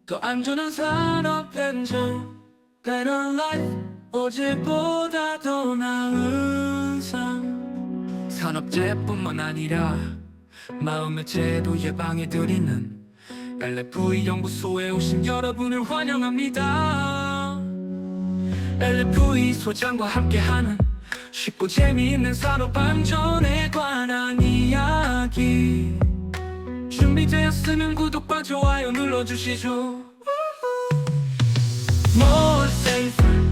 더 안전한 산업 현장 Better life 어제보다 더 나은 삶 산업재뿐만 아니라 마음의 제도 예방해드리는 LFE 연구소에 오신 여러분을 환영합니다. LFE 소장과 함께하는 쉽고 재미있는 산업 안전에 관한 이야기 준비되었으면 구독과 좋아요 눌러주시죠. More safer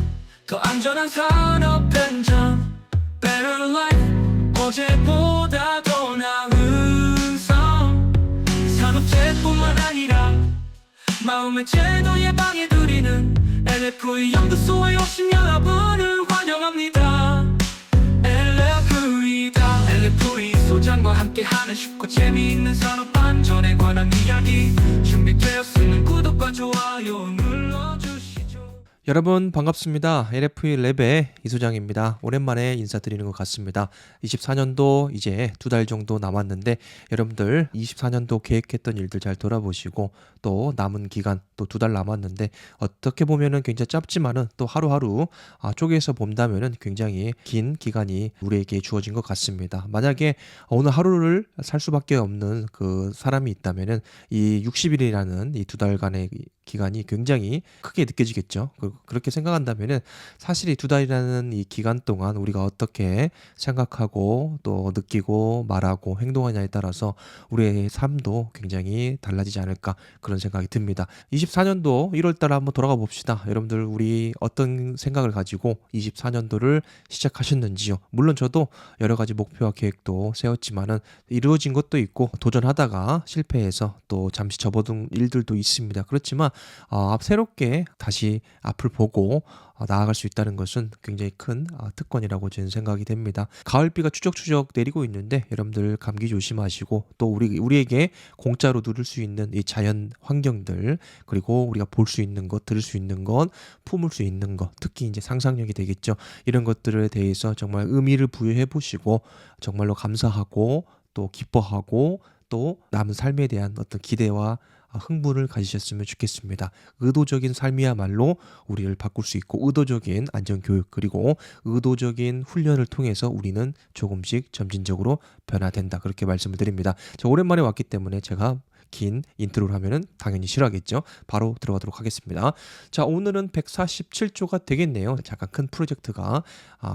더 안전한 산업 현장 Better life 어제보다 더 나은 삶 산업재뿐만 아니라 마음의 제도 예방해드리는 LFE 연구소에 오신 여러분을 환영합니다. LFE다 LFE 소장과 함께하는 쉽고 재미있는 산업 안전에 관한 이야기 준비되었으면 구독과 좋아요 눌러주시죠. 여러분 반갑습니다. LFE 랩의 이소장입니다. 오랜만에 인사드리는 것 같습니다. 24년도 이제 2달 정도 남았는데 여러분들 24년도 계획했던 일들 잘 돌아보시고 또 남은 기간 또 2달 남았는데 어떻게 보면은 굉장히 짧지만은 또 하루하루 쪼개서 본다면은 굉장히 긴 기간이 우리에게 주어진 것 같습니다. 만약에 오늘 하루를 살 수밖에 없는 그 사람이 있다면은 이 60일이라는 이 2달간의 기간이 굉장히 크게 느껴지겠죠. 그렇게 생각한다면은 사실 이 2달이라는 이 기간 동안 우리가 어떻게 생각하고 또 느끼고 말하고 행동하냐에 따라서 우리의 삶도 굉장히 달라지지 않을까 그런 생각이 듭니다. 24년도 1월달 한번 돌아가 봅시다. 여러분들 우리 어떤 생각을 가지고 24년도를 시작하셨는지요. 물론 저도 여러 가지 목표와 계획도 세웠지만은 이루어진 것도 있고 도전하다가 실패해서 또 잠시 접어둔 일들도 있습니다. 그렇지만 새롭게 다시 앞을 보고 나아갈 수 있다는 것은 굉장히 큰 특권이라고 저는 생각이 됩니다. 가을비가 추적추적 내리고 있는데 여러분들 감기 조심하시고 또 우리에게 공짜로 누릴 수 있는 이 자연 환경들 그리고 우리가 볼 수 있는 것, 들을 수 있는 것, 품을 수 있는 것, 특히 이제 상상력이 되겠죠. 이런 것들에 대해서 정말 의미를 부여해 보시고 정말로 감사하고 또 기뻐하고 또 남은 삶에 대한 어떤 기대와 흥분을 가지셨으면 좋겠습니다. 의도적인 삶이야말로 우리를 바꿀 수 있고 의도적인 안전교육 그리고 의도적인 훈련을 통해서 우리는 조금씩 점진적으로 변화된다. 그렇게 말씀을 드립니다. 자, 오랜만에 왔기 때문에 제가 긴 인트로를 하면은 당연히 싫어하겠죠. 바로 들어가도록 하겠습니다. 자, 오늘은 147조가 되겠네요. 잠깐 큰 프로젝트가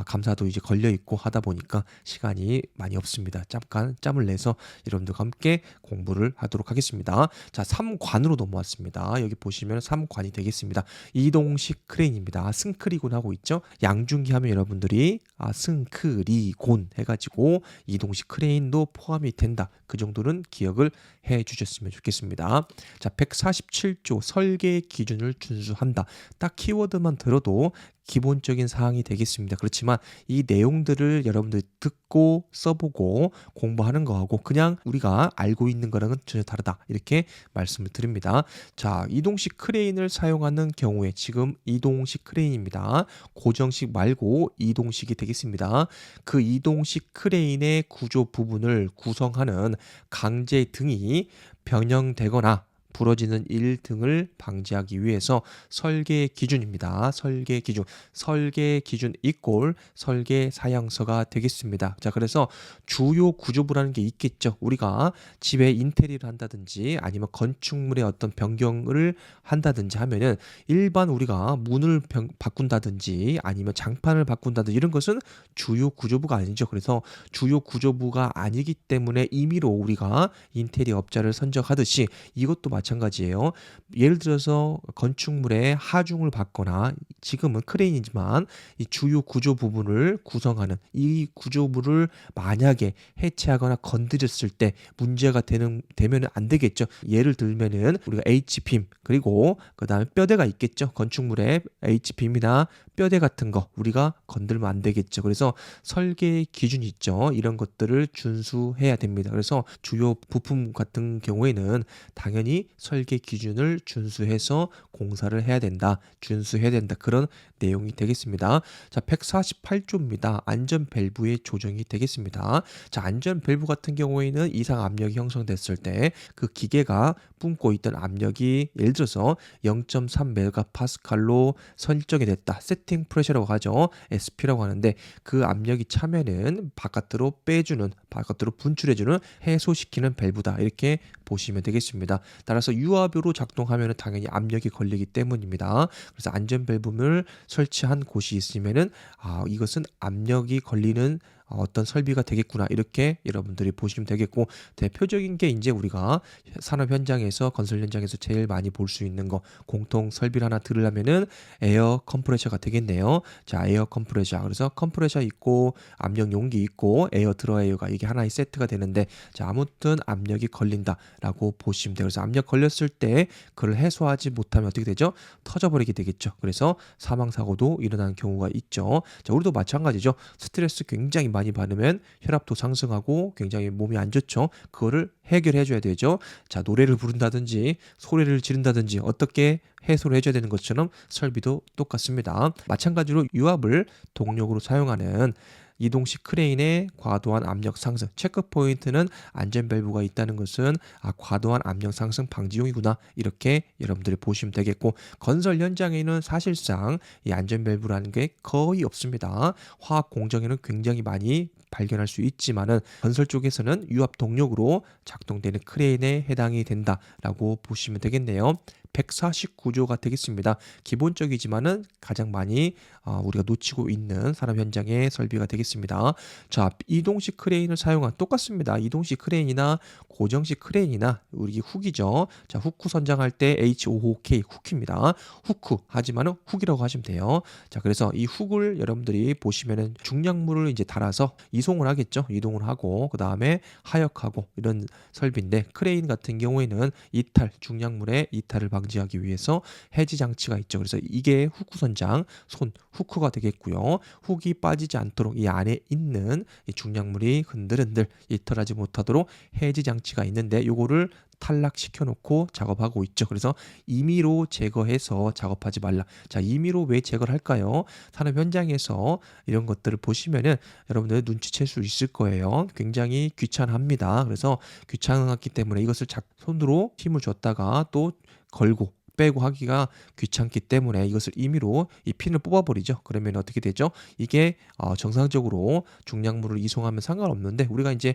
감사도 이제 걸려 있고 하다 보니까 시간이 많이 없습니다. 잠깐 짬을 내서 여러분들과 함께 공부를 하도록 하겠습니다. 자, 3관으로 넘어왔습니다. 여기 보시면 3관이 되겠습니다. 이동식 크레인입니다. 승크리곤 하고 있죠. 양중기 하면 여러분들이 승크리곤 해가지고 이동식 크레인도 포함이 된다. 그 정도는 기억을 해 주셨으면 좋겠습니다. 자, 147조 설계 기준을 준수한다. 딱 키워드만 들어도 기본적인 사항이 되겠습니다. 그렇지만 이 내용들을 여러분들 듣고 써보고 공부하는 거하고 그냥 우리가 알고 있는 거랑은 전혀 다르다. 이렇게 말씀을 드립니다. 자, 이동식 크레인을 사용하는 경우에 지금 이동식 크레인입니다. 고정식 말고 이동식이 되겠습니다. 그 이동식 크레인의 구조 부분을 구성하는 강제 등이 변형되거나 부러지는 일 등을 방지하기 위해서 설계 기준입니다. 설계 기준 이꼴 설계 사양서가 되겠습니다. 자, 그래서 주요 구조부라는 게 있겠죠. 우리가 집에 인테리어를 한다든지 아니면 건축물의 어떤 변경을 한다든지 하면은 일반 우리가 문을 바꾼다든지 아니면 장판을 바꾼다든지 이런 것은 주요 구조부가 아니죠. 그래서 주요 구조부가 아니기 때문에 임의로 우리가 인테리어 업자를 선정하듯이 이것도 마찬가지예요. 예를 들어서 건축물의 하중을 받거나 지금은 크레인이지만 이 주요 구조 부분을 구성하는 이 구조부를 만약에 해체하거나 건드렸을 때 문제가 되면 안 되겠죠. 예를 들면은 우리가 H빔 그리고 그다음에 뼈대가 있겠죠. 건축물에 H빔이나 뼈대 같은 거 우리가 건들면 안 되겠죠. 그래서 설계 기준이 있죠. 이런 것들을 준수해야 됩니다. 그래서 주요 부품 같은 경우에는 당연히 설계 기준을 준수해서 공사를 해야 된다, 준수해야 된다, 그런 내용이 되겠습니다. 자, 148조입니다. 안전 밸브의 조정이 되겠습니다. 자, 안전 밸브 같은 경우에는 이상 압력이 형성됐을 때 그 기계가 뿜고 있던 압력이 예를 들어서 0.3메가파스칼로 설정이 됐다. 세팅 프레셔라고 하죠. SP라고 하는데 그 압력이 차면은 바깥으로 빼주는, 바깥으로 분출해주는, 해소시키는 밸브다. 이렇게 보시면 되겠습니다. 따라서 유압으로 작동하면 당연히 압력이 걸리기 때문입니다. 그래서 안전 밸브를 설치한 곳이 있으면은 이것은 압력이 걸리는 어떤 설비가 되겠구나, 이렇게 여러분들이 보시면 되겠고, 대표적인 게 이제 우리가 산업 현장에서, 건설 현장에서 제일 많이 볼 수 있는 거, 공통 설비를 하나 들으려면은 에어 컴프레셔가 되겠네요. 자, 에어 컴프레셔. 그래서 컴프레셔 있고 압력 용기 있고 에어 드라이어가 이게 하나의 세트가 되는데, 자, 아무튼 압력이 걸린다라고 보시면 돼요. 그래서 압력 걸렸을 때 그걸 해소하지 못하면 어떻게 되죠? 터져버리게 되겠죠. 그래서 사망 사고도 일어나는 경우가 있죠. 자, 우리도 마찬가지죠. 스트레스 굉장히 많이 받으면 혈압도 상승하고 굉장히 몸이 안 좋죠. 그거를 해결해 줘야 되죠. 자, 노래를 부른다든지 소리를 지른다든지 어떻게 해소를 해줘야 되는 것처럼 설비도 똑같습니다. 마찬가지로 유압을 동력으로 사용하는 이동식 크레인의 과도한 압력 상승, 체크 포인트는 안전 밸브가 있다는 것은 과도한 압력 상승 방지용이구나, 이렇게 여러분들이 보시면 되겠고, 건설 현장에는 사실상 이 안전 밸브라는 게 거의 없습니다. 화학 공정에는 굉장히 많이 발견할 수 있지만은 건설 쪽에서는 유압 동력으로 작동되는 크레인에 해당이 된다라고 보시면 되겠네요. 149조가 되겠습니다. 기본적이지만은 가장 많이 우리가 놓치고 있는 산업 현장의 설비가 되겠습니다. 자, 이동식 크레인을 사용한, 똑같습니다. 이동식 크레인이나 고정식 크레인이나 우리 훅이죠. 자, 후크 선장할 때 HOOK 훅입니다. 후크 하지만은 훅이라고 하시면 돼요. 자, 그래서 이 훅을 여러분들이 보시면은 중량물을 이제 달아서 이송을 하겠죠. 이동을 하고 그 다음에 하역하고 이런 설비인데, 크레인 같은 경우에는 이탈, 중량물의 이탈을 방지하기 위해서 해지 장치가 있죠. 그래서 이게 후크 선장, 손 후크가 되겠고요. 훅이 빠지지 않도록 이 안에 있는 이 중량물이 흔들흔들 이탈하지 못하도록 해지 장치가 있는데, 요거를 탈락시켜 놓고 작업하고 있죠. 그래서 임의로 제거해서 작업하지 말라. 자, 임의로 왜 제거를 할까요? 산업 현장에서 이런 것들을 보시면은 여러분들 눈치챌 수 있을 거예요. 굉장히 귀찮합니다. 그래서 귀찮았기 때문에 이것을 손으로 힘을 줬다가 또 걸고 빼고 하기가 귀찮기 때문에 이것을 임의로 이 핀을 뽑아버리죠. 그러면 어떻게 되죠? 이게 정상적으로 중량물을 이송하면 상관없는데, 우리가 이제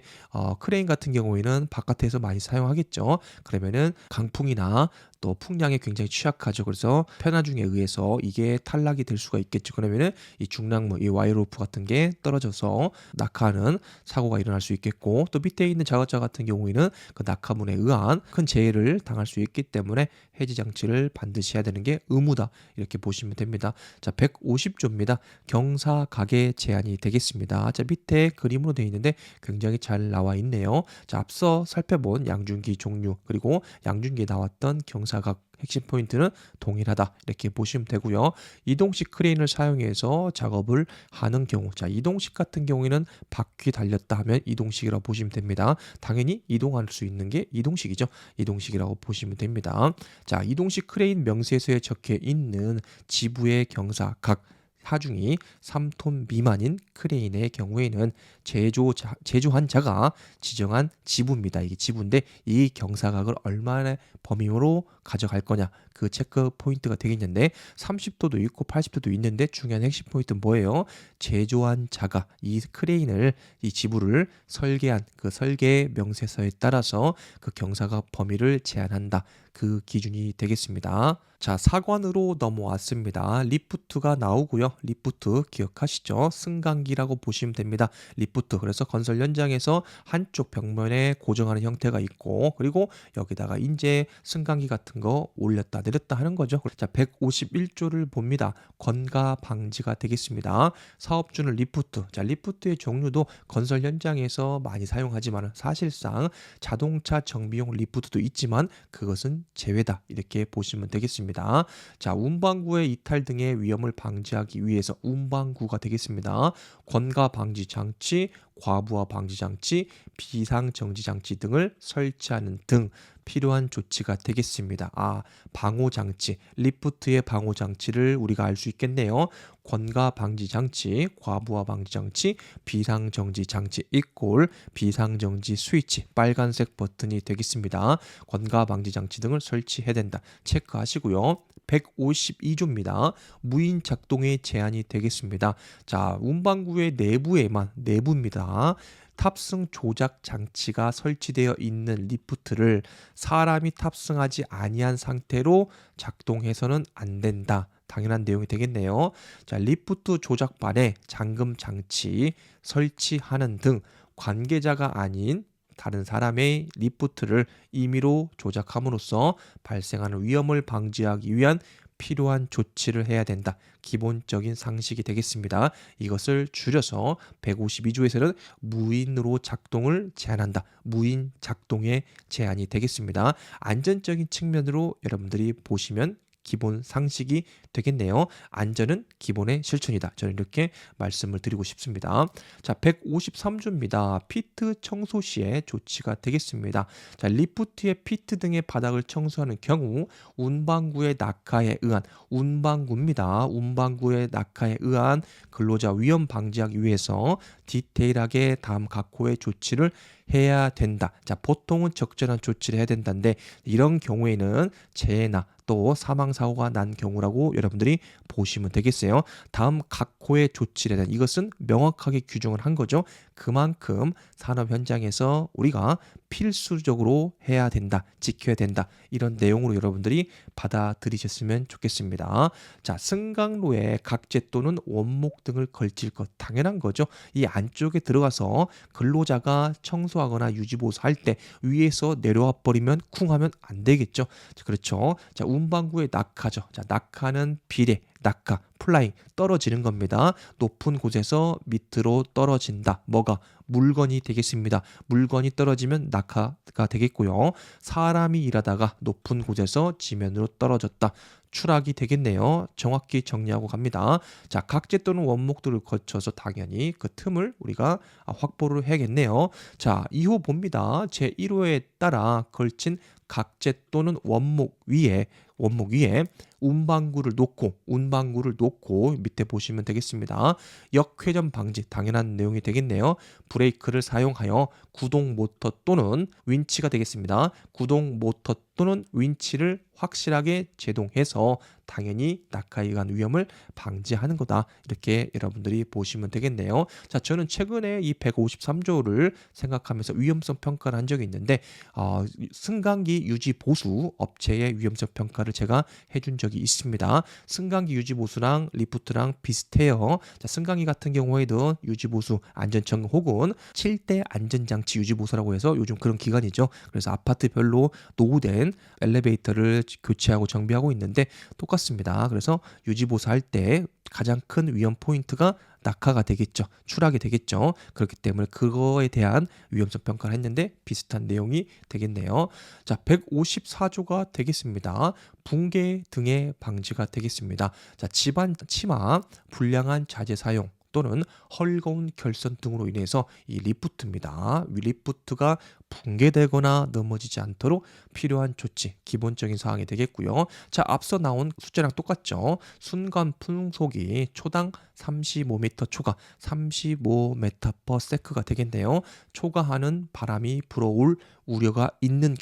크레인 같은 경우에는 바깥에서 많이 사용하겠죠. 그러면은 강풍이나 또 풍량에 굉장히 취약하죠. 그래서 편하중에 의해서 이게 탈락이 될 수가 있겠죠. 그러면은 이 중량물, 이 와이로프 같은 게 떨어져서 낙하하는 사고가 일어날 수 있겠고, 또 밑에 있는 작업자 같은 경우에는 그 낙하문에 의한 큰 재해를 당할 수 있기 때문에 해지 장치를 반드시 해야 되는 게 의무다, 이렇게 보시면 됩니다. 자, 150조입니다. 경사 가계 제한이 되겠습니다. 자, 밑에 그림으로 되어 있는데 굉장히 잘 나와 있네요. 자, 앞서 살펴본 양준기 종류 그리고 양준기에 나왔던 경사각 핵심 포인트는 동일하다, 이렇게 보시면 되고요. 이동식 크레인을 사용해서 작업을 하는 경우, 자, 이동식 같은 경우에는 바퀴 달렸다 하면 이동식이라고 보시면 됩니다. 당연히 이동할 수 있는 게 이동식이죠. 이동식이라고 보시면 됩니다. 자, 이동식 크레인 명세서에 적혀 있는 지부의 경사 각 하중이 3톤 미만인 크레인의 경우에는 제조한 자가 지정한 지부입니다. 이게 지부인데 이 경사각을 얼마나 범위로 가져갈 거냐, 그 체크 포인트가 되겠는데, 30도도 있고 80도도 있는데 중요한 핵심 포인트는 뭐예요? 제조한 자가 이 크레인을, 이 지부를 설계한 그 설계 명세서에 따라서 그 경사각 범위를 제한한다, 그 기준이 되겠습니다. 자, 사관으로 넘어왔습니다. 리프트가 나오고요. 리프트 기억하시죠? 승강기라고 보시면 됩니다. 리프트. 그래서 건설 현장에서 한쪽 벽면에 고정하는 형태가 있고, 그리고 여기다가 이제 승강기 같은 거 올렸다 내렸다 하는 거죠. 자, 151조를 봅니다. 건가 방지가 되겠습니다. 사업주는 리프트. 자, 리프트의 종류도 건설 현장에서 많이 사용하지만 사실상 자동차 정비용 리프트도 있지만 그것은 제외다, 이렇게 보시면 되겠습니다. 자, 운반구의 이탈 등의 위험을 방지하기 위해서 운반구가 되겠습니다. 권가 방지 장치, 과부하 방지 장치, 비상 정지 장치 등을 설치하는 등 필요한 조치가 되겠습니다. 방호 장치, 리프트의 방호 장치를 우리가 알 수 있겠네요. 권가 방지 장치, 과부하 방지 장치, 비상 정지 장치 이꼴 비상 정지 스위치 빨간색 버튼이 되겠습니다. 권가 방지 장치 등을 설치해야 된다. 체크하시고요. 152조입니다. 무인 작동의 제한이 되겠습니다. 자, 운반구의 내부입니다. 탑승 조작 장치가 설치되어 있는 리프트를 사람이 탑승하지 아니한 상태로 작동해서는 안 된다. 당연한 내용이 되겠네요. 자, 리프트 조작반에 잠금 장치 설치하는 등 관계자가 아닌 다른 사람의 리프트를 임의로 조작함으로써 발생하는 위험을 방지하기 위한 필요한 조치를 해야 된다. 기본적인 상식이 되겠습니다. 이것을 줄여서 152조에서는 무인으로 작동을 제한한다. 무인 작동의 제한이 되겠습니다. 안전적인 측면으로 여러분들이 보시면 기본 상식이 되겠네요. 안전은 기본의 실천이다. 저는 이렇게 말씀을 드리고 싶습니다. 자, 153조입니다. 피트 청소 시에 조치가 되겠습니다. 자, 리프트의 피트 등의 바닥을 청소하는 경우 운반구의 낙하에 의한 근로자 위험 방지하기 위해서 디테일하게 다음 각호의 조치를 해야 된다. 자, 보통은 적절한 조치를 해야 된다는데 이런 경우에는 재해나 또 사망사고가 난 경우라고 여러분들이 보시면 되겠어요. 다음 각호의 조치에 대한 이것은 명확하게 규정을 한 거죠. 그만큼 산업 현장에서 우리가 필수적으로 해야 된다, 지켜야 된다. 이런 내용으로 여러분들이 받아들이셨으면 좋겠습니다. 자, 승강로에 각재 또는 원목 등을 걸칠 것 당연한 거죠. 이 안쪽에 들어가서 근로자가 청소하거나 유지보수할 때 위에서 내려와 버리면 쿵 하면 안 되겠죠. 자, 그렇죠. 자, 운반구의 낙하죠. 자, 낙하는 비례, 낙하, 플라잉 떨어지는 겁니다. 높은 곳에서 밑으로 떨어진다. 뭐가? 물건이 되겠습니다. 물건이 떨어지면 낙하가 되겠고요. 사람이 일하다가 높은 곳에서 지면으로 떨어졌다. 추락이 되겠네요. 정확히 정리하고 갑니다. 자, 각재 또는 원목들을 거쳐서 당연히 그 틈을 우리가 확보를 해야겠네요. 자, 2호 봅니다. 제1호에 따라 걸친 각재 또는 원목 위에 운반구를 놓고 밑에 보시면 되겠습니다. 역회전 방지 당연한 내용이 되겠네요. 브레이크를 사용하여 구동 모터 또는 윈치가 되겠습니다. 구동 모터 또는 윈치를 확실하게 제동해서 당연히 낙하에 의한 위험을 방지하는 거다. 이렇게 여러분들이 보시면 되겠네요. 자, 저는 최근에 이 153조를 생각하면서 위험성 평가를 한 적이 있는데 승강기 유지 보수 업체의 위험성 평가를 제가 해준 적이 있습니다. 승강기 유지 보수랑 리프트랑 비슷해요. 자, 승강기 같은 경우에도 유지 보수 안전청 혹은 7대 안전장치 유지 보수라고 해서 요즘 그런 기간이죠. 그래서 아파트별로 노후된 엘리베이터를 교체하고 정비하고 있는데 똑같습니다. 그래서 유지 보수할 때 가장 큰 위험 포인트가 낙하가 되겠죠. 추락이 되겠죠. 그렇기 때문에 그거에 대한 위험성 평가를 했는데 비슷한 내용이 되겠네요. 자, 154조가 되겠습니다. 붕괴 등의 방지가 되겠습니다. 자, 집안 치마, 불량한 자재 사용 또는 헐거운 결선 등으로 인해서 이 리프트입니다. 리프트가 붕괴되거나 넘어지지 않도록 필요한 조치, 기본적인 사항이 되겠고요. 자, 앞서 나온 숫자랑 똑같죠. 순간 풍속이 초당 35m 초과 35m/s가 되겠네요. 초과하는 바람이 불어올 우려가 있는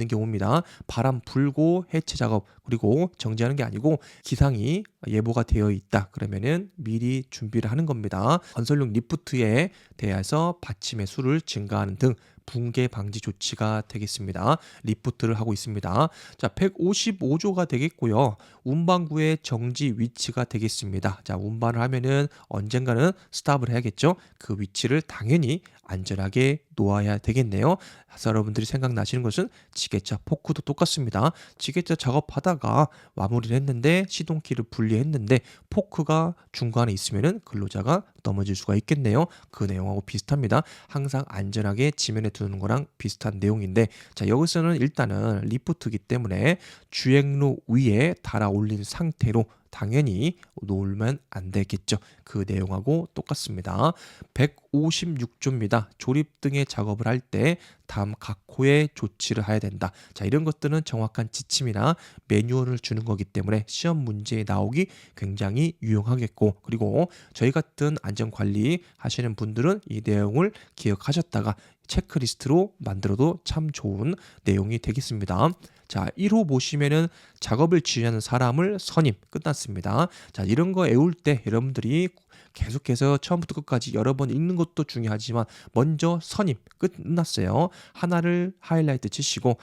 경우입니다. 바람 불고 해체 작업 그리고 정지하는 게 아니고 기상이 예보가 되어 있다. 그러면은 미리 준비를 하는 겁니다. 건설용 리프트에 대해서 받침의 수를 증가하는 등 붕괴 방지 조치가 되겠습니다. 리프트를 하고 있습니다. 자, 155조가 되겠고요. 운반구의 정지 위치가 되겠습니다. 자, 운반을 하면은 언젠가는 스탑을 해야겠죠. 그 위치를 당연히 안전하게 놓아야 되겠네요. 그래서 여러분들이 생각나시는 것은 지게차, 포크도 똑같습니다. 지게차 작업하다가 마무리를 했는데 시동키를 분리했는데 포크가 중간에 있으면은 근로자가 넘어질 수가 있겠네요. 그 내용하고 비슷합니다. 항상 안전하게 지면에 두는 거랑 비슷한 내용인데 자, 여기서는 일단은 리프트이기 때문에 주행로 위에 달아 올린 상태로 당연히 놓으면 안 되겠죠. 그 내용하고 똑같습니다. 156조입니다. 조립 등의 작업을 할 때 다음 각호의 조치를 해야 된다. 자, 이런 것들은 정확한 지침이나 매뉴얼을 주는 거기 때문에 시험 문제에 나오기 굉장히 유용하겠고, 그리고 저희 같은 안전관리 하시는 분들은 이 내용을 기억하셨다가 체크리스트로 만들어도 참 좋은 내용이 되겠습니다. 자, 1호 보시면은 작업을 지휘하는 사람을 선임 끝났습니다. 자, 이런 거 외울 때 여러분들이 계속해서 처음부터 끝까지 여러 번 읽는 것도 중요하지만 먼저 선임 끝났어요. 하나를 하이라이트 치시고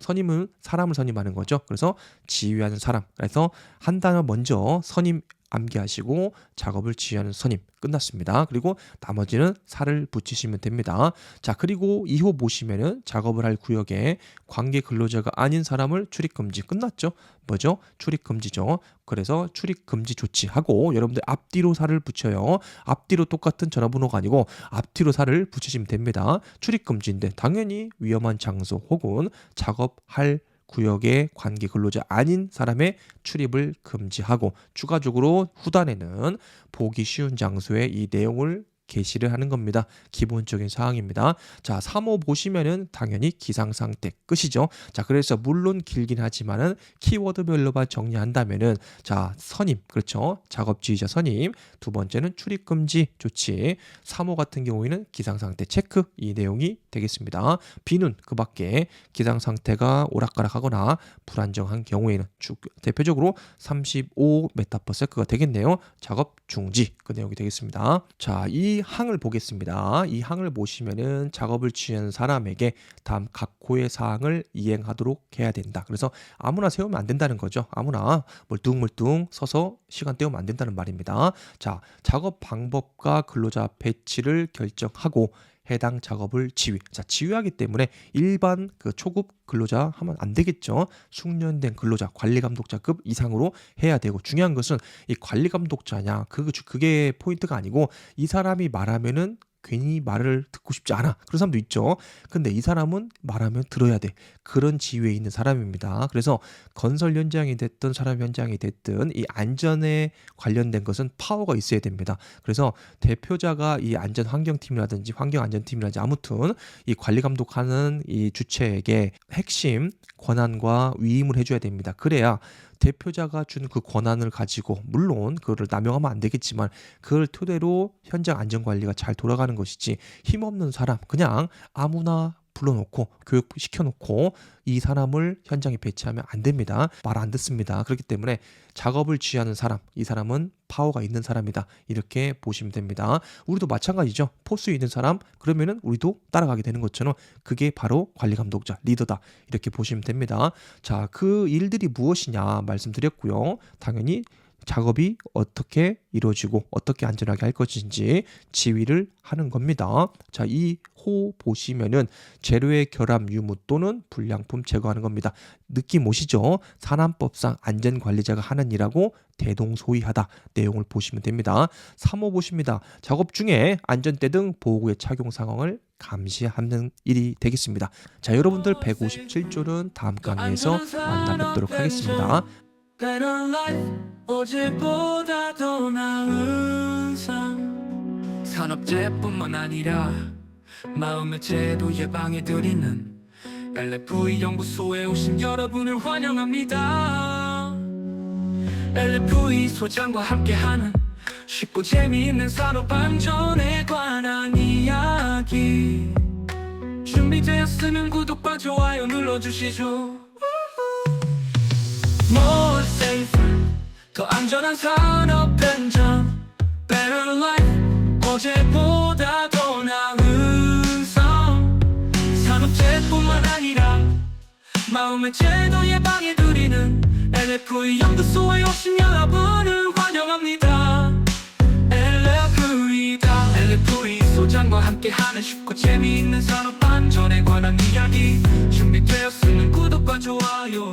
선임은 사람을 선임하는 거죠. 그래서 지휘하는 사람. 그래서 한 단어 먼저 선임 암기하시고 작업을 지휘하는 선임 끝났습니다. 그리고 나머지는 살을 붙이시면 됩니다. 자, 그리고 2호 보시면은 작업을 할 구역에 관계 근로자가 아닌 사람을 출입 금지 끝났죠. 뭐죠? 출입 금지죠. 그래서 출입 금지 조치하고 여러분들 앞뒤로 살을 붙여요. 앞뒤로 똑같은 전화번호가 아니고 앞뒤로 살을 붙이시면 됩니다. 출입 금지인데 당연히 위험한 장소 혹은 작업할 구역의 관계 근로자 아닌 사람의 출입을 금지하고 추가적으로 후단에는 보기 쉬운 장소에 이 내용을 게시를 하는 겁니다. 기본적인 사항입니다. 자, 3호 보시면은 당연히 기상상태 끝이죠. 자, 그래서 물론 길긴 하지만은 키워드별로만 정리한다면은 자, 선임, 그렇죠. 작업 지휘자 선임, 두 번째는 출입 금지 조치, 3호 같은 경우에는 기상상태 체크 이 내용이 되겠습니다. B는 그 밖에 기상상태가 오락가락하거나 불안정한 경우에는 대표적으로 35m/s가 되겠네요. 작업 중지 그 내용이 되겠습니다. 자, 이 항을 보겠습니다. 이 항을 보시면은 작업을 지휘하는 사람에게 다음 각호의 사항을 이행하도록 해야 된다. 그래서 아무나 세우면 안 된다는 거죠. 아무나 멀뚱멀뚱 서서 시간 때우면 안 된다는 말입니다. 자, 작업 방법과 근로자 배치를 결정하고 해당 작업을 지휘. 자, 지휘하기 때문에 일반 그 초급 근로자 하면 안 되겠죠. 숙련된 근로자, 관리 감독자급 이상으로 해야 되고 중요한 것은 이 관리 감독자냐 그게 포인트가 아니고 이 사람이 말하면은 괜히 말을 듣고 싶지 않아. 그런 사람도 있죠. 근데 이 사람은 말하면 들어야 돼. 그런 지위에 있는 사람입니다. 그래서 건설 현장이 됐든 사람 현장이 됐든 이 안전에 관련된 것은 파워가 있어야 됩니다. 그래서 대표자가 이 안전 환경팀이라든지 환경 안전팀이라든지 아무튼 이 관리 감독하는 이 주체에게 핵심 권한과 위임을 해줘야 됩니다. 그래야 대표자가 준 그 권한을 가지고 물론 그거를 남용하면 안 되겠지만 그걸 토대로 현장 안전관리가 잘 돌아가는 것이지 힘없는 사람 그냥 아무나 불러놓고 교육시켜놓고 이 사람을 현장에 배치하면 안 됩니다. 말 안 듣습니다. 그렇기 때문에 작업을 지휘하는 사람, 이 사람은 파워가 있는 사람이다. 이렇게 보시면 됩니다. 우리도 마찬가지죠. 포스에 있는 사람 그러면은 우리도 따라가게 되는 것처럼 그게 바로 관리 감독자, 리더다. 이렇게 보시면 됩니다. 자, 그 일들이 무엇이냐 말씀드렸고요. 당연히 작업이 어떻게 이루어지고 어떻게 안전하게 할 것인지 지휘를 하는 겁니다. 자, 이 호 보시면은 재료의 결함 유무 또는 불량품 제거하는 겁니다. 느낌 오시죠? 산안법상 안전관리자가 하는 일하고 대동소이하다 내용을 보시면 됩니다. 3호 보십니다. 작업 중에 안전대 등 보호구의 착용 상황을 감시하는 일이 되겠습니다. 자, 여러분들 157조는 다음 강의에서 만나뵙도록 하겠습니다. Better life 어제보다 더 나은 삶 산업재뿐만 아니라 마음의 제도 예방에 드리는 LFE 연구소에 오신 여러분을 환영합니다. LFE 소장과 함께하는 쉽고 재미있는 산업 안전에 관한 이야기 준비되었으면 구독과 좋아요 눌러주시죠. More safer 더 안전한 산업 현장 Better life 어제보다 더 나은 삶 산업재뿐만 아니라 마음의 제도 예방에 드리는 LFE 연구소에 오신 여러분을 환영합니다. LFE다 LFE 소장과 함께하는 쉽고 재미있는 산업 안전에 관한 이야기 준비되었으면 구독과 좋아요